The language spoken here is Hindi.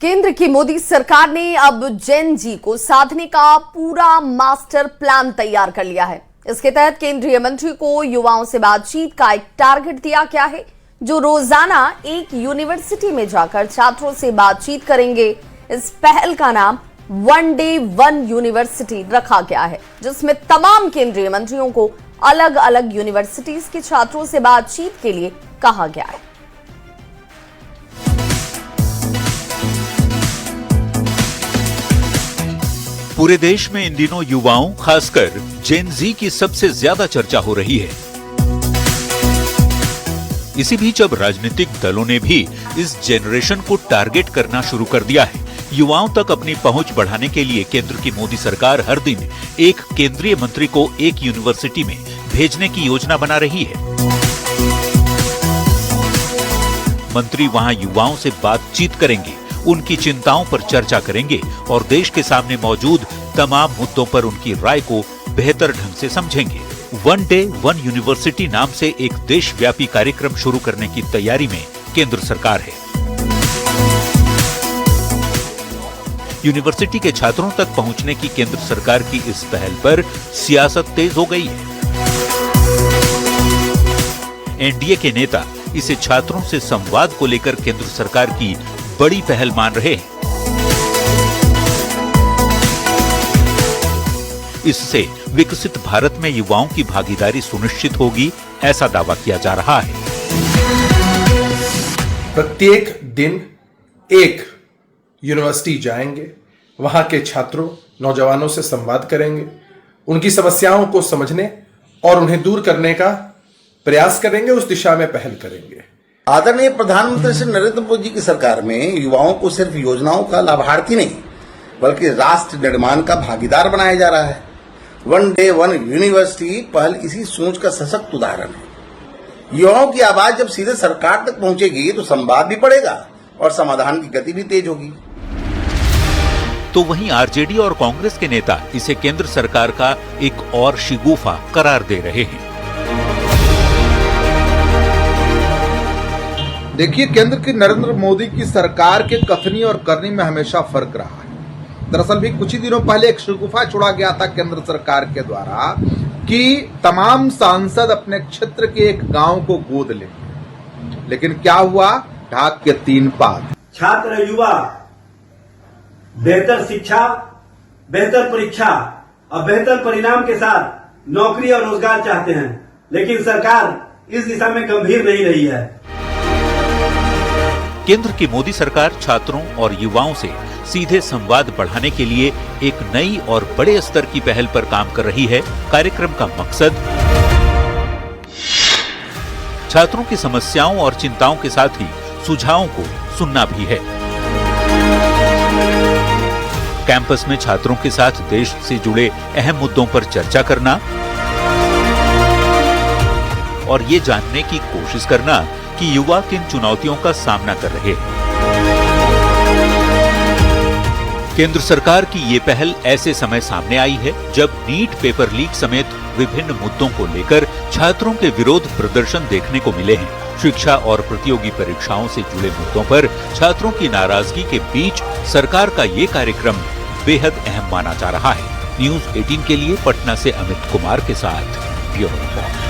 केंद्र की मोदी सरकार ने अब जेन जी को साधने का पूरा मास्टर प्लान तैयार कर लिया है। इसके तहत केंद्रीय मंत्री को युवाओं से बातचीत का एक टारगेट दिया गया है, जो रोजाना एक यूनिवर्सिटी में जाकर छात्रों से बातचीत करेंगे। इस पहल का नाम वन डे वन यूनिवर्सिटी रखा गया है, जिसमें तमाम केंद्रीय मंत्रियों को अलग अलग यूनिवर्सिटीज के छात्रों से बातचीत के लिए कहा गया है। पूरे देश में इन दिनों युवाओं, खासकर जेन जी की सबसे ज्यादा चर्चा हो रही है। इसी बीच अब राजनीतिक दलों ने भी इस जेनरेशन को टारगेट करना शुरू कर दिया है। युवाओं तक अपनी पहुंच बढ़ाने के लिए केंद्र की मोदी सरकार हर दिन एक केंद्रीय मंत्री को एक यूनिवर्सिटी में भेजने की योजना बना रही है। मंत्री वहां युवाओं से बातचीत करेंगे, उनकी चिंताओं पर चर्चा करेंगे और देश के सामने मौजूद तमाम मुद्दों पर उनकी राय को बेहतर ढंग से समझेंगे। वन डे वन यूनिवर्सिटी नाम से एक देशव्यापी कार्यक्रम शुरू करने की तैयारी में केंद्र सरकार है। यूनिवर्सिटी के छात्रों तक पहुंचने की केंद्र सरकार की इस पहल पर सियासत तेज हो गई है। एनडीए के नेता इसे छात्रों से संवाद को लेकर केंद्र सरकार की बड़ी पहल मान रहे हैं। इससे विकसित भारत में युवाओं की भागीदारी सुनिश्चित होगी, ऐसा दावा किया जा रहा है। प्रत्येक दिन एक यूनिवर्सिटी जाएंगे, वहां के छात्रों, नौजवानों से संवाद करेंगे, उनकी समस्याओं को समझने और उन्हें दूर करने का प्रयास करेंगे, उस दिशा में पहल करेंगे। आदरणीय प्रधानमंत्री श्री नरेंद्र मोदी जी की सरकार में युवाओं को सिर्फ योजनाओं का लाभार्थी नहीं बल्कि राष्ट्र निर्माण का भागीदार बनाया जा रहा है। वन डे वन यूनिवर्सिटी पहल इसी सोच का सशक्त उदाहरण है। युवाओं की आवाज जब सीधे सरकार तक पहुंचेगी तो संवाद भी बढ़ेगा और समाधान की गति भी तेज होगी। तो वहीं आरजेडी और कांग्रेस के नेता इसे केंद्र सरकार का एक और शिगुफा करार दे रहे हैं। देखिए, केंद्र की नरेंद्र मोदी की सरकार के कथनी और करनी में हमेशा फर्क रहा है। दरअसल भी कुछ ही दिनों पहले एक शिगुफा छोड़ा गया था केंद्र सरकार के द्वारा कि तमाम सांसद अपने क्षेत्र के एक गांव को गोद लेंगे, लेकिन क्या हुआ? ढाक के 3 पात। छात्र युवा बेहतर शिक्षा, बेहतर परीक्षा और बेहतर परिणाम के साथ नौकरी और रोजगार चाहते हैं, लेकिन सरकार इस दिशा में गंभीर नहीं रही है। केंद्र की मोदी सरकार छात्रों और युवाओं से सीधे संवाद बढ़ाने के लिए एक नई और बड़े स्तर की पहल पर काम कर रही है। कार्यक्रम का मकसद छात्रों की समस्याओं और चिंताओं के साथ ही सुझावों को सुनना भी है। कैंपस में छात्रों के साथ देश से जुड़े अहम मुद्दों पर चर्चा करना और ये जानने की कोशिश करना कि युवा किन चुनौतियों का सामना कर रहे हैं। केंद्र सरकार की ये पहल ऐसे समय सामने आई है जब नीट पेपर लीक समेत विभिन्न मुद्दों को लेकर छात्रों के विरोध प्रदर्शन देखने को मिले हैं। शिक्षा और प्रतियोगी परीक्षाओं से जुड़े मुद्दों पर छात्रों की नाराजगी के बीच सरकार का ये कार्यक्रम बेहद अहम माना जा रहा है। न्यूज़ 18 के लिए पटना से अमित कुमार के साथ ब्यूरो रिपोर्ट।